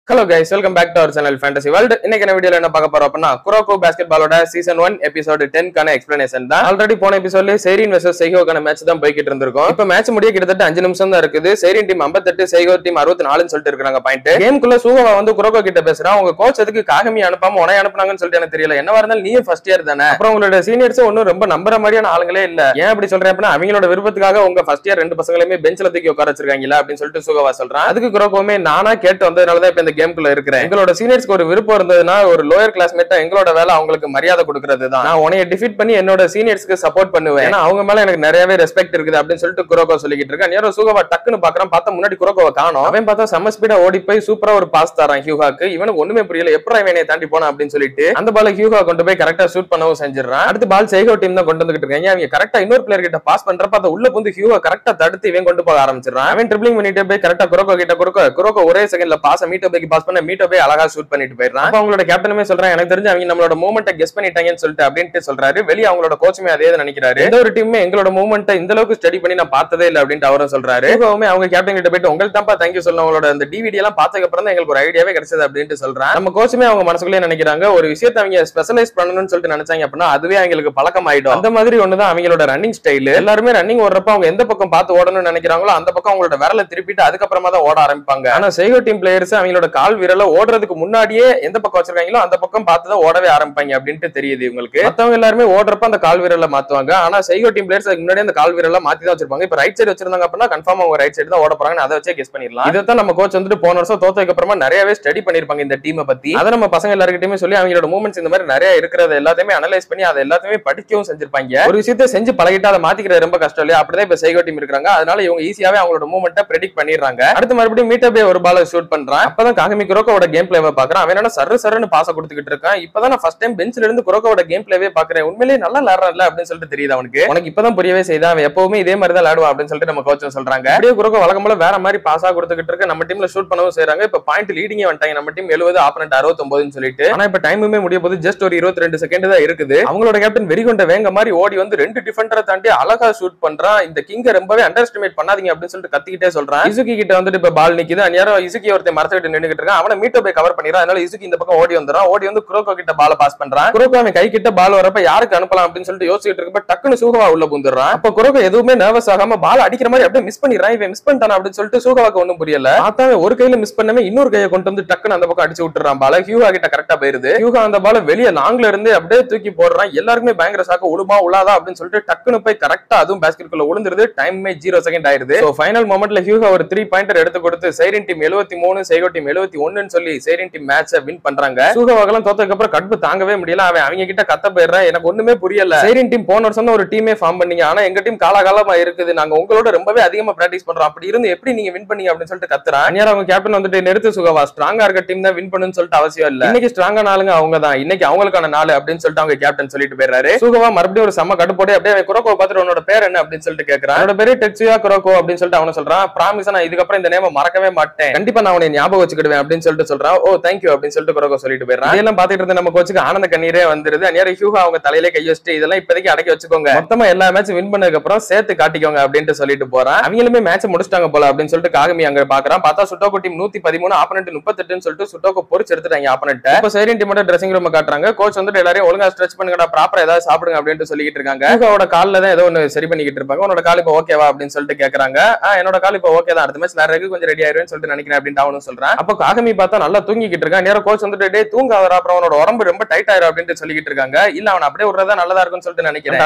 Hello guys, welcome back to our channel Fantasy World. இன்னைக்கு என்ன வீடியோல என்ன பார்க்க போறோம் அப்படினா குரோகோ பாஸ்கெட்பாலோட சீசன் 1 எபிசோட் 10 கான எக்ஸ்பிளனேஷன் தான். ஆல்ரெடி போன எபிசோட்ல செரின் வெர்சஸ் சைகோ கான மேட்ச் தான் போயிட்டு இருந்திருக்கும். இப்போ மேட்ச் முடிய கிட்டத்தட்ட 5 நிமிஷம் தான் இருக்குது. செரின் டீம் 58, சைகோ டீம் 64 னு சொல்லிட்டு இருக்காங்க பாயிண்ட். கேம்க்குள்ள சூகவா வந்து குரோகோ கிட்ட பேசுறான். உங்க கோச் எதுக்கு காகமி அனுப்பாம உன்னை அனுப்புனாங்கன்னு சொல்லிட்டு எனக்கு தெரியல. என்னவா இருந்தாலும் நீயும் ஃபர்ஸ்ட் இயர் தானே. அப்புறம் உங்களோட சீனியர்ஸ் ஒன்னும் ரொம்ப நம்பற மாதிரியான ஆளுங்களே இல்ல. ஏன் அப்படி சொல்றேன் அப்படினா அவங்களோட விருப்பத்துக்காக உங்க ஃபர்ஸ்ட் இயர் ரெண்டு பசங்களையுமே பெஞ்ச்ல தூக்கி உட்கார வச்சிருக்காங்களா அப்படின்னு சொல்லிட்டு சூகவா சொல்றான். அதுக்கு குரோகோமே நானா கேட்டு வந்ததனால தான் இப்போ இந்த கேம்க்குள்ள இருக்கிறேன். எங்களோட சீனியர்ஸ்க்கு ஒரு விருப்பம் இருந்ததுன்னா ஒரு லோயர் கிளாஸ்மேட்டா எங்களோட வேலை அவங்களுக்கு மரியாதை கொடுக்கிறது தான். நான் உன்னைய டிஃபீட் பண்ணி என்னோட சீனியர்ஸ்க்கு சப்போர்ட் பண்ணுவேன். ஏன்னா அவங்க மேல எனக்கு நிறையவே ரெஸ்பெக்ட் இருக்குது அப்படின்னு சொல்லிட்டு குரோகோ சொல்லிட்டு இருக்கான். நேரோ சூகவா டக்குன்னு பாக்குறான். பார்த்தா முன்னாடி குரோகோவை காணோம். அவன் பார்த்தா செம்ம ஸ்பீடா ஓடி போய் சூப்பரா ஒரு பாஸ் தரான் ஹியூகாக்கு. இவனுக்கு ஒண்ணுமே புரியல, எப்பறம் இவனை தாண்டி போனா அப்படின்னு சொல்லிட்டு அந்த பால ஹியூகா கொண்டு போய் கரெக்டா ஷூட் பண்ணவும் செஞ்சிடறான். அடுத்து பால் சைகோ டீம் தான் கொண்டு வந்துட்டு இருக்காங்க. அவங்க கரெக்டா இன்னொரு பிளேயர் கிட்ட பாஸ் பண்றப்ப அதை உள்ள வந்து ஹியூகா கரெக்டா தடுத்து இவன் கொண்டு போக ஆரம்பிச்சிடறான். அவன் ட்ரிபிளிங் பண்ணிட்டு போய் கரெக்டா குரோகோ கிட்ட குரோகோ ஒரே செகண்ட்ல பாஸ் மீட்டோபேக்கு பாஸ் பண்ண மீட்டோபே அழகா ஷூட் பண்ணிட்டு போயிடுறான். அப்ப அவங்களோட கேப்டனுமே சொல்றான், எனக்கு தெரிஞ்சு அவங்க நம்மளோட மூவ்மெண்ட்டை கெஸ் பண்ணிட்டாங்கன்னு சொல்லிட்டு அப்படின்ட்டு சொல்றாரு. வெளியே அவங்களோட கோச்சுமே அதே தான் நினைக்கிறாரு. எந்த ஒரு டீமே எங்களோட மூவ்மெண்ட்டை இந்த அளவுக்கு ஸ்டடி பண்ணி நான் பார்த்ததே இல்லை அப்படின்னு அவரும் சொல்றாரு. அவங்க கேப்டன் கிட்ட போயிட்டு உங்களுக்கு தான்ப்பா தேங்க்யூ சொல்லணும், அவங்களோட அந்த டிவிடி எல்லாம் பார்த்ததுக்கு அப்புறம் தான் எங்களுக்கு ஒரு ஐடியாவே கிடைச்சது அப்படின்ட்டு சொல்றான். நம்ம கோச்சுமே அவங்க மனசுக்குள்ளே நினைக்கிறாங்க ஒரு விஷயத்தை அவங்க ஸ்பெஷலைஸ் பண்ணணும்னு சொல்லிட்டு நினைச்சாங்க அப்படின்னா அதுவே அவங்களுக்கு பழக்கம் ஆயிடும். அந்த மாதிரி ஒண்ணுதான் அவங்களோட ரன்னிங் ஸ்டைல். எல்லாருமே ரன்னிங் ஓடுறப்ப அவங்க எந்த பக்கம் பார்த்து ஓடணும்னு நினைக்கிறாங்களோ அந்த பக்கம் அவங்களோட விரலை திருப்பிட்டு அதுக்கப்புறமா தான் ஓட ஆரம்பிப்பாங்க. ஆனா சைகோ டீம் பிளேயர்ஸ் அவங்களோட கால் விரலை ஓடுறதுக்கு முன்னாடியே எந்த பக்கம் வச்சிருக்காங்களோ அந்த பக்கம் பார்த்துதான் ஓடவே ஆரம்பிப்பாங்க அப்படின்ட்டு தெரியுது இவங்களுக்கு. மத்தவங்க எல்லாருமே ஓடுறப்ப அந்த கால் விரலை மாத்துவாங்க. ஆனா சைகோ டீம் பிளேயர்ஸ் அதுக்கு முன்னாடி அந்த கால் விரலை மாத்தி தான் வச்சிருப்பாங்க. இப்ப ரைட் சைடு வச்சிருந்தாங்க அப்படின்னா கன்ஃபார்ம் அவங்க ரைட் சைடு தான் ஓட போறாங்கன்னு அதை வச்சே கெஸ் பண்ணிடலாம். இதைத்தான் நம்ம கோச் வந்துட்டு போன வருஷம் தோத்ததுக்கு அப்புறமா நிறையவே ஸ்டடி பண்ணிருப்பாங்க இந்த டீமை பத்தி. அதை நம்ம பசங்க எல்லாருக்கிட்டையுமே சொல்லி அவங்களோட மூவ்மெண்ட்ஸ் இந்த மாதிரி நிறைய இருக்கிறத எல்லாத்தையுமே அனலைஸ் பண்ணி அதை எல்லாத்தையுமே படிக்கவும் செஞ்சிருப்பாங்க. ஒரு விஷயத்தை செஞ்சு பழகிட்டு அதை மாத்திக்கிறது ரொம்ப கஷ்டம் இல்லையா? அப்படிதான் இப்ப சைகோ டீம் இருக்காங்க. அதனால இவங்க ஈஸியாவே அவங்களோட மூவ்மெண்ட்டை பிரெடிக்ட் பண்ணிடுறாங்க. அடுத்து மறுபடியும் மீட்டோபே ஒரு பால் ஷூட் பண்றான். அப்பதான் காகமி குரோகோவோட கேம் பிளேவை பாக்குறான். அவன் என்ன சர்ன்னு பாச கொடுத்துக்கிட்டு இருக்கான். இப்பதான் நான் ஃபர்ஸ்ட் டைம் பெஞ்ச்ல இருந்து குரோகோவோட கேம் பிளேவே பாக்குறேன். உண்மையிலேயே நல்லா விளையாடுறான்ல அப்படின்னு சொல்லிட்டு தெரியுது அவனுக்கு. உனக்கு இப்பதான் புரியவே செய்தா அவன் எப்பவுமே இதே மாதிரி தான் விளையாடுவான் அப்படின்னு சொல்லிட்டு நம்ம கோச் சொல்றாங்க. அப்படியே குரோகோ வழக்கம் போல வேற மாதிரி பாஸா கொடுத்துக்கிட்டு இருக்கு. நம்ம டீம்ல ஷூட் பண்ணவும் செய்றாங்க. இப்ப பாயிண்ட் லீடிங்கே வந்துட்டாங்க. நம்ம டீம் 70 ஆப்போனன்ட் 69 சொல்லிட்டு. ஆனா இப்ப டைமுமே முடிய போது ஜஸ்ட் ஒரு 22 செகண்ட் தான் இருக்குது. அவங்களோட கேப்டன் வெறிகொண்ட வேங்க மாதிரி ஓடி வந்து ரெண்டு டிஃபெண்டரை தாண்டி அழகா ஷூட் பண்றான். இந்த கிங்க ரொம்பவே அண்டர் எஸ்டிமேட் பண்ணாதீங்க அப்படின்னு சொல்லிட்டு கத்திக்கிட்டே சொல்றான். இசுகி கிட்ட வந்துட்டு இப்ப பால் நிக்குது. அந்நேரம் இசுகி ஒருத்தன் மரத்துக்கிட்ட நின்னுகிட்டு இருக்கான். அவனை மீட்டோபே கவர் பண்ணிடுறான். அதனால இசுகி இந்த பக்கம் ஓடி வந்துடும். ஓடி வந்து குரோகோ கிட்ட பால் பாஸ் பண்றான். குரோகோ அவன் கை கிட்ட பால் வரப்ப யாருக்கு அனுப்பலாம் அப்படின்னு சொல்லிட்டு யோசிச்சுட்டு இருக்கப்ப டக்குனு சூகவா உள்ள புந்துறான். அப்ப குரோகோ எதுவுமே நர்வஸ் ஆகாம பால் அடிக்கிற மாதிரி அப்படியே மிஸ் பண்ணிடுறான். இவன் மிஸ் பண்ணிட்டான் அப்படின்னு சொல்லிட்டு சூகவாக்கு ஒண்ணும் புரியல. ஆத்தாவே ஒரு கையில மிஸ் பண்ணவே இன்னொரு கையை கொண்டு வந்து டக்குனு அந்த பக்கம் அடிச்சு விட்டுறான். பால ஹியூகா கிட்ட கரெக்டா போயிருது. ஹியூகா அந்த பால வெளியே லாங்ல இருந்து அப்படியே தூக்கி போடுறான். எல்லாருக்குமே பயங்கர சாக்க உழுமா உலாதா அப்படின்னு சொல்லிட்டு டக்குனு போய் கரெக்டா அதுவும் பாஸ்கெட்குள்ள விழுந்துருது. டைமே 0 செகண்ட் ஆயிருது. சோ ஃபைனல் மொமெண்ட்ல ஹியூகா ஒரு 3 பாயிண்டர் எடுத்து கொடுத்து சைரன் டீம் 73 சைகோ டீம் 71 னு சொல்லி சைரன் டீம் மேட்சை வின் பண்றாங்க. சூகவாகலாம் தோத்ததுக்கு அப்புறம் கடுப்பு தாங்கவே முடியல. அவங்க கிட்ட கத்த போயிடுறேன். எனக்கு ஒண்ணுமே புரியல. சைரன் டீம் போன வருஷம் ஒரு டீமே ஃபார்ம் பண்ணீங்க. ஆனா எங்க டீம் காலகாலமா இருக்குது. நாங்க உங்களோட ரொம்பவே அதிகமா பிராக்டிஸ் பண்றோம். அப்படி இருந்து எப்படி நீங்க வின் பண்ணீங்க அப்படின்னு சொல்லிட்டு கத்துறான். அவங்க கேப்டன் வந்துட்டு நிறுத்து சுகவா, ஸ்ட்ராங்கா இருக்க டீம் தான் வின் பண்ணுன்னு சொல்லிட்டு அவசியம் இல்ல. இன்னைக்கு ஸ்ட்ராங்கா நாளுங்க அவங்க தான். இன்னைக்கு அவங்களுக்கான நாள் அப்படின்னு சொல்லிட்டு அவங்க கேப்டன் சொல்லிட்டு போயிடுறாரு. சுகவா மறுபடியும் ஒரு செம்ம கடுப்போட அப்படியே குரோகோ பார்த்துட்டு உன்னோட பேர் என்ன அப்படின்னு சொல்லிட்டு கேட்கறான். அவனோட பேரு டெட்சுயா குரோகோ அப்படின்னு சொல்லிட்டு அவன சொல்றான். ப்ராமிஸ் நான் இதுக்கப்புறம் இந்த நேம மறக்கவே மாட்டேன். கண்டிப்பா நான் உன்னை ஞாபகம் வச்சுக்கிடுவேன் அப்படின்னு சொல்லிட்டு சொல்றான். ஓ தேங்க்யூ அப்படின்னு சொல்லிட்டு குரோகோ சொல்லிட்டு போயிடுறான். இதெல்லாம் பாத்துட்டு இருந்த நம்ம கோச்சுக்கு ஆனந்த கண்ணீரே வந்துருது. அந்நேரம் ஹியூகா அவங்க தலையிலே கை வச்சுட்டு இதெல்லாம் இப்போதைக்கு அடக்கி வச்சுக்கோங்க, மொத்தமா எல்லா மேட்ச் வின் பண்ணதுக்கு அப்புறம் சேர்த்து காட்டிக்கோங்க அப்படின்ட்டு சொல்லிட்டு போறான். அவங்களுமே மேட்ச் முடிச்சிட்டாங்க போல அப்படின்னு சொல்லிட்டு காகமி அங்க பாக்குறான். பார்த்தா சுட்டோகோ டீம் 113 ஆப்போனன்ட் 38 சொல்லிட்டு சுட்டோகோ பொறிச்சு எடுத்துட்டாங்க ஆப்போனன்ட். இப்ப சைரன் டீமோட ட்ரெஸ்ஸிங் ரூம் காட்டுறாங்க. கோச் வந்துட்டு எல்லாரையும் ஒழுங்கா ஸ்ட்ரெச் பண்ணுங்கடா, ப்ராப்பரா ஏதாவது சாப்பிடுங்க அப்படின்னு சொல்லிட்டு இருக்காங்க. ஹியூகாவோட கால்ல தான் ஏதோ ஒன்னு சரி பண்ணிக்கிட்டு இருப்பாங்க. உன்னோட கால் இப்போ ஓகேவா அப்படின்னு சொல்லிட்டு கேக்குறாங்க. என்னோட கால் இப்போ ஓகே தான், அடுத்த மேட்ச் வேற கொஞ்சம் ரெடி ஆயிருவேன்னு சொல்லிட்டு நினைக்கிறேன் அப்படின்னு அவனும் சொல்றான். அப்போ காகமி பார்த்தா நல்லா தூங்கிக்கிட்டு இருக்கான். நேரம் கோச் வந்துட்டு டே தூங்காதரா, அப்புறம் அவனோட உடம்பு ரொம்ப டைட் ஆயிரும் அப்படின்னு சொல்லிட்டு இருக்காங்க. இல்ல அவன் அப்படியே விடுறதா நல்லதா இருக்கும்னு சொல்லிட்டு நினைக்கிறேன்.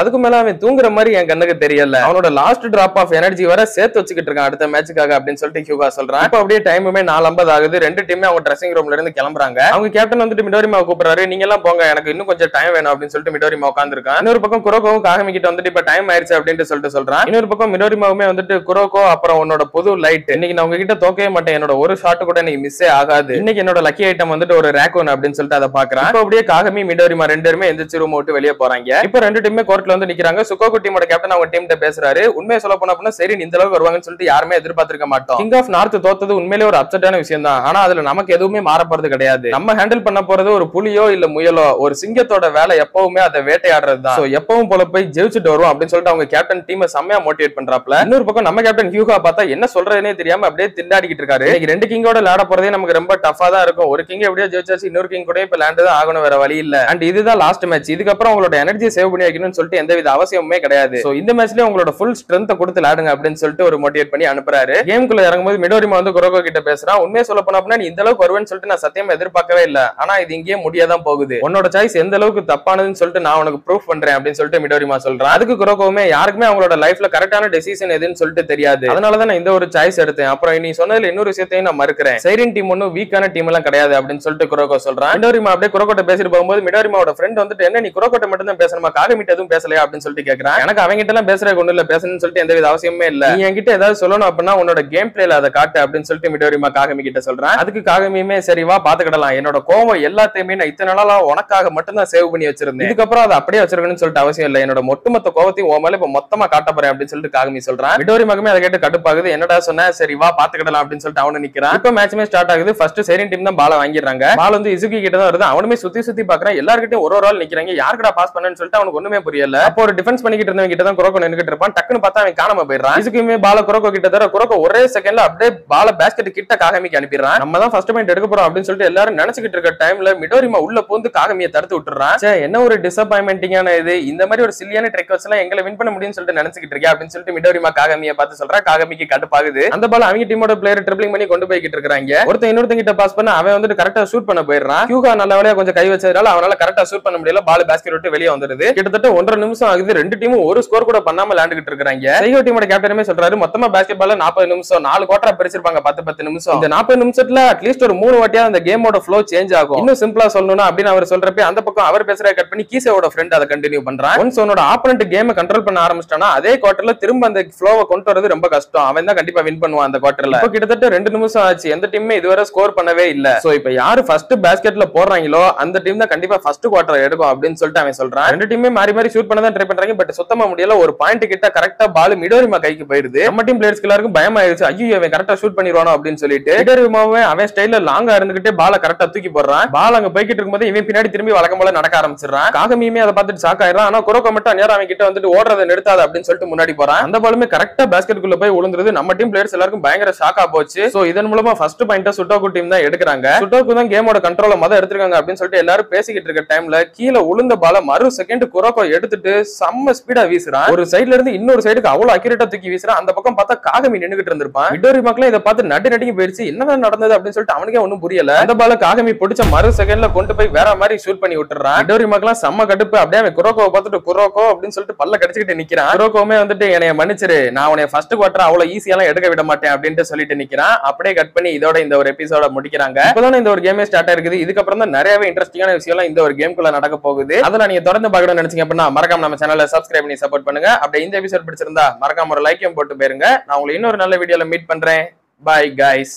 அதுக்கு மேல அவன் தூங்குற மாதிரி என் கண்ணுக்கு தெரியல. அவனோட லாஸ்ட் டிராப் ஆஃப் எனர்ஜி வர சேர்த்து வச்சுக்கிட்டு இருக்கான் அடுத்த மேட்சுக்காக அப்படின்னு சொல்லிட்டு ஹியூகா சொல்றான். இப்போ அப்படியே டைமுமே 4:50 ஆகுது. ரெண்டு டீமே அவங்க ட்ரெஸ்ஸிங் ரூம்ல இருந்து கிளம்புறாங்க. அவங்க கேப்டன் வந்துட்டு மிடோரிமா கூப்பிடுறாரு. நீங்க எல்லாம் போங்க, எனக்கு இன்னும் கொஞ்சம் டைம் வேணும் அப்படின்னு சொல்லிட்டு மிடோரிமா உட்காந்துருக்கான். இன்னொரு பக்கம் குரோகோவும் காகமி கிட்ட வந்துட்டு இப்ப டைம் ஆயிருச்சு அப்படின்னு சொல்லிட்டு சொல்றான். இன்னொரு பக்கம் மிடோரிமாவுமே வந்துட்டு குரோகோ அப்புறம் உன்னோட புது லைட், இன்னைக்கு நான் உங்ககிட்ட தோக்கவே மாட்டேன், என்னோட ஒரு ஷாட் கூட இன்னைக்கு மிஸ்ஸே ஆகாது, இன்னைக்கு என்னோட லக்கி ஐட்டம் வந்துட்டு ஒரு ரேக்கோன் அப்படின்னு சொல்லிட்டு அதை பாக்குறான். இப்போ அப்படியே காகமி மிடோரிமா ரெண்டு பேருமே எந்திரிச்சு ரூம் விட்டு வெளியே போறாங்க. இப்போ ரெண்டு டீமே கோர்ட்ல வந்து நிக்கிறாங்க. சுகோகு டீமோட கேப்டன் அவங்க டீம் கிட்ட பேசுறாரு. உண்மையை சொல்ல போனா சரி இந்த அளவுக்கு வருவாங்கன்னு சொல்லிட்டு யாருமே எதிர்பார்த்திருக்க மாட்டோம். கிங் ஆஃப் நார்த் தோத்தது உண்மையிலேயே ஒரு அப்செட்டான விஷயம் தான். ஆனா அதுல நமக்கு எதுவுமே மாற போறது கிடையாது. நம்ம ஹேண்டில் பண்ண போறது ஒரு புலியோ இல்ல முயலோ, ஒரு சிங்கத்தோட வேலை எப்பவுமே அதை வேட்டையாடுறது தான். எப்பவும் போல போய் ஜெயிச்சுட்டு வரும் அப்படின்னு சொல்லிட்டு அவங்க கேப்டன் டீமை செம்மையா மோட்டிவேட் பண்றாப்ல. இன்னொரு பக்கம் நம்ம கேப்டன் ஹியூகா பார்த்தா என்ன சொல்றதுனே தெரியாம அப்படியே திண்டாடிக்கிட்டு இருக்காரு. இன்னைக்கு ரெண்டு கிங்கோட விளையாட போறதே போதே நமக்கு ரொம்ப டஃபா தான் இருக்கும். ஒரு கிங் எப்படியோ ஜெயிச்சாச்சு, இன்னொரு கிங் கூட இப்ப லேண்ட் தான் ஆகணும், வேற வழி இல்ல. அண்ட் இதுதான் லாஸ்ட் மேட்ச். இதுக்கப்புறம் உங்களோட எனர்ஜி சேவ் பண்ணி வைக்கணும்னு சொல்லிட்டு எந்தவித அவசியமே கிடையாது. சோ இந்த மேட்ச்லயே உங்களோட ஃபுல் ஸ்ட்ரென்த் கொடுத்து விளையாடுங்க அப்படின்னு சொல்லிட்டு ஒரு மோட்டிவேட் பண்ணி அனுப்புறாரு. கேமுக்குள்ள இறங்கும்போது மிடோரிமா வந்து குரோகோ கிட்ட பேசுறான். உண்மையை சொல்ல போனா அப்படின்னா, நீ இந்த அளவுக்கு வருவேன்னு சொல்லிட்டு நான் சத்தியமா எதிர்பார்க்கவே இல்ல. ஆனா இது இங்கேயே முடியாதான் போகுது. உன்னோட சாய்ஸ் எந்த அளவுக்கு தப்பானதுன்னு சொல்லிட்டு நான் உனக்கு ப்ரூஃப் பண்றேன் அப்படின்னு சொல்லிட்டு மிடோரிமா சொல்றான். அதுக்கு குரோகோவுமே யாருக்குமே அவங்களோட லைஃப்ல கரெக்டான டெசிஷன் எதுன்னு சொல்லிட்டு தெரியாது, அதனாலதான் நான் இந்த ஒரு சாய்ஸ் எடுத்தேன். அப்புறம் நீ சொன்னதுல இன்னொரு விஷயத்தையும் நான் மறுக்கிறேன், சைரன் டீம் ஒன்னும் வீக்கான டீம் எல்லாம் கிடையாது அப்படின்னு சொல்லிட்டு குரோகோ சொல்றான். மிடோரிமா அப்படியே குரோகோட்ட பேசிட்டு போகும்போது மிடோரிமாவோட ஃப்ரெண்ட் வந்துட்டு, என்ன நீ குரோகோட்ட மட்டும் தான் பேசணுமா, காகமிட்ட எதுவும் பேசலையா அப்படின்னு சொல்லிட்டு கேக்குறான். எனக்கு அவங்க கிட்ட எல்லாம் பேசுற ஒண்ணு இல்ல, பேசணும்னு சொல்லிட்டு எந்தவித அவசியமே இல்ல. நீ என்கிட்ட ஏதாவது சொல்லணும் அப்படின்னா உன்னோட கேம் பிளேல அதை காட்டு அப்படின்னு சொல்லிட்டு மிடோரிமா காகமி கிட்ட சொல்றான். அதுக்கு காகமியுமே சரி வா பாத்துக்கிடலாம், என்னோட கோவம் எல்லாத்தையுமே நான் இத்தனை நாளா உனக்காக மட்டும் தான் சேவ் பண்ணி வச்சிருந்தேன், இதுக்கப்புறம் அதை அப்படியே வச்சிருக்கணும்னு சொல்லிட்டு அவசியம் இல்ல, என்னோட ஒட்டுமொத்த கோவத்தையும் உன் மேல இப்ப மொத்தமா காட்ட போறேன் அப்படின்னு சொல்லிட்டு காகமி சொல்றான். மிடோரிமாக்குமே அதை கேட்டு கடுப்பாகுது. என்னடா சொன்ன, சரி வா பாத்துக்கிடலாம் அப்படின்னு சொல்லிட்டு அவனு நிக்கிறான். இப்ப மேட்ச்மே ஸ்டார்ட் ஆகுது. ஃபர்ஸ்ட் சைரன் டீம் தான் பால வாங்கிடுறாங்க. பால் வந்து இசுகி கிட்ட தான் வருது. அவனுமே சுத்தி சுத்தி பாக்குறான். எல்லார்கிட்டயும் ஒரு ஆள் நிக்கிறாங்க. யாருக்கடா பாஸ் பண்ணன்னு சொல்லிட்டு அவனுக்கு ஒண்ணுமே புரியல. அப்போ ஒரு டிஃபென்ஸ் பண்ணிக்கிட்டு இருந்தவங்க கிட்ட தான் குரோகோ நின்னுகிட்டு இருப்பான். டக்குன்னு பார்த்தா அவன் காணாம போயிடுறான். இசுகியுமே பால குரோகோ கிட்ட தர குரோகோ ஒரே செகண்ட்ல அப்படியே பால பேஸ்கெட் கிட்ட காகமிக்கு அனுப்பிடுறான். நம்ம தான் ஃபர்ஸ்ட் பாயிண்ட் எடுக்க போறோம் அப்படின்னு சொல்லிட்டு எல்லாரும் நினைச்சுக்கிட்டு இருக்க டைம்ல மிடோரிமா உள்ள பூந்து காகமியை தடுத்து விட்டுறான். என்ன ஒரு டிசப்பாயின்மெண்டிங்கான இது, இந்த மாதிரி ஒரு சில்லியான ட்ரிக் வச்சுலாம் எங்களை வின் பண்ண முடியும்னு சொல்லிட்டு நினைச்சுக்கிட்டு இருக்கேன் அப்படின்னு சொல்லிட்டு மிடோரிமா காகமியை பார்த்து சொல்றா. காகமிக்கு கடுப்பாகுது. அந்த பால் அவங்க டீமோட பிளேயர் ட்ரிப்ளிங் பண்ணி கொண்டு போய்கிட்டு இருக்காங்க. ஒருத்தன் கிட்ட பாஸ் பண்ண அவன் வந்துட்டு கரெக்டா ஷூட் பண்ண போயிடுறான். கியூகா நல்ல வேலையா கொஞ்சம் கை வச்சதுனால அவனால கரெக்டா ஷூட் பண்ண முடியல. பால் பேஸ்கெட் விட்டு வெளியே வந்துருது. கிட்டத்தட்ட 1.5 நிமிஷம் ஆகுது. ரெண்டு டீமும் ஒரு ஸ்கோர் கூட பண்ணாம விளையாண்டுகிட்டு இருக்காங்க. சைகோ டீமோட கேப்டனுமே சொல்றாரு, மொத்தமா பேஸ்கெட் பால்ல 40 நிமிஷம் 4 குவார்டரா பிரிச்சிருப்பாங்க, 10 நிமிஷம். இந்த 40 நிமிஷத்துல அட்லீஸ்ட் ஒரு 3 வாட்டியா அந்த கேமோட ஃப்ளோ சேஞ்ச் ஆகும். இன்னும் சிம்பிளா சொல்லணும்னா அப்படின்னு அவர் சொல்றப்ப அந்த பக்கம் அவர் பேசுற கட் பண்ணி கீசோட ஃப்ரெண்ட் அதை கண்டினியூ பண்றான். ஒன்ஸ் உன்னோட ஆப்போனன்ட் கேமை கண்ட்ரோல் பண்ண ஆரம்பிச்சிட்டானா அதே குவார்டர்ல திரும்ப அந்த ஃப்ளோவை கொண்டு வரது ரொம்ப கஷ்டம். அவன் தான் கண்டிப்பா வின் பண்ணுவான் அந்த குவார்டர்ல. இப்போ கிட்டத்தட்ட 2 நிமிஷம் ஆச்சு. எந்த டீமுமே இதுவரை ஸ்கோர் பண்ணவே இல்ல. சோ இப்போ யாரு ஃபர்ஸ்ட் பேஸ்கெட்ல போடுறாங்களோ அந்த டீம் தான் கண்டிப்பா ஃபர்ஸ்ட் குவார்டர் எடுக்கும் அப்படின்னு சொல்லிட்டு அவன் சொல்றான். ரெண்டு டீமே மாறி மாறி ஷூட் பண்ண தான் ட்ரை பண்றாங்க. பட் சுத்தமா முடியல. ஒரு பாயிண்ட் கிட்ட கரெக்டா பால் மிடோரிமா கைக்கு போயிருது. நம்ம டீம் பிளேயர்ஸ் எல்லாருக்கும் பயம் ஆயிடுச்சு. ஐயோ அவன் கரெக்டா ஷூட் பண்ணிடுவானோ அப்படின்னு சொல்லிட்டு மிடோரிமாவே அவன் ஸ்டைல்ல லாங்கா இருந்துகிட்டே பால கரெக்டா தூக்கி போடுறான். பால் அங்க போய்கிட்டு இருக்கும்போது இவன் பின்னாடி திரும்பி வழக்கம் போல நடக்க ஆரம்பிச்சிடறான். காகமியுமே அதை பார்த்துட்டு ஷாக் ஆயிடுறான். ஆனா குரோகோ மட்டும் நேரம் அவன் கிட்ட வந்துட்டு ஓடுறதை நிறுத்தாது அப்படின்னு சொல்லிட்டு முன்னாடி போறான். அந்த பாலுமே கரெக்டா பேஸ்கெட் குள்ள போய் விழுந்துருது. நம்ம டீம் பிளேயர்ஸ் எல்லாருக்கும் பயங்கர ஷாக்கா போச்சு. சோ இதன் மூலமா ஃபர்ஸ்ட் பாயிண்ட் சுட்டோக்கு டீம் தான் எடுக்கிறாங்க. சுட்டோக்கு தான் கேமோட கண்ட்ரோல மொத எடுத்துருக்காங்க அப்படின்னு சொல்லிட்டு எல்லாரும் பேசிக்கிட்டு இருக்க டைம்ல கீழே உளுந்த பால மறு செகண்ட் குரோகோ எடுத்துட்டு செம்ம ஸ்பீடா வீசுறான். ஒரு சைடுல இருந்து இன்னொரு சைடுக்கு அவ்வளவு அக்யூரேட்டா தூக்கி வீசுறான். அந்த பக்கம் பார்த்தா காகமி நின்னுகிட்டு இருந்திருப்பான். மிடோரிமாக்குலாம் இதை பார்த்து நடுங்கி போயிடுச்சு. என்னதான் நடந்தது அப்படின்னு சொல்லிட்டு அவனுக்கே ஒன்னும் புரியல. அந்த பால காகமி பிடிச்ச மறு செகண்ட்ல கொண்டு போய் வேற மாதிரி ஷூட் பண்ணி விட்டுறான். மிடோரிமாக்குலாம் செம்ம கடுப்பு. அப்படியே அவன் குரோகோவை பார்த்துட்டு குரோகோ அப்படின்னு சொல்லிட்டு பல்ல கடிச்சுக்கிட்டு நிக்கிறான். குரோகோவுமே வந்துட்டு என்னைய மன்னிச்சிரு, நான் உன்னை ஃபர்ஸ்ட் குவார்டர் அவ்வளவு ஈஸியாலாம் எடுக்க விட மாட்டேன் அப்படின்ட்டு சொல்லிட்டு நிக்கிறான். அப்படியே கட் பண்ணி இதோட இந்த ஒரு எபிசோட முடிக்கிறாங்க. இப்பதான் இந்த ஒரு கேமே ஸ்டார்ட் ஆயிருக்குது. இதுக்கப்புறம் தான் நிறையவே இன்ட்ரெஸ்டிங்கான விஷயம் இந்த ஒரு கேம்குள்ள நடக்க போகுது. அதெல்லாம் நீங்க தொடர்ந்து பார்க்கணும்னு நினைச்சீங்க அப்படின்னா மறக்காம நம்ம சேனலை சப்ஸ்கிரைப் பண்ணி சப்போர்ட் பண்ணுங்க. அப்படியே இந்த எபிசோட் பிடிச்சிருந்தா மறக்காம ஒரு லைக்கையும் போட்டு போயிருங்க. நான் உங்களை இன்னொரு நல்ல வீடியோல மீட் பண்றேன். Bye guys.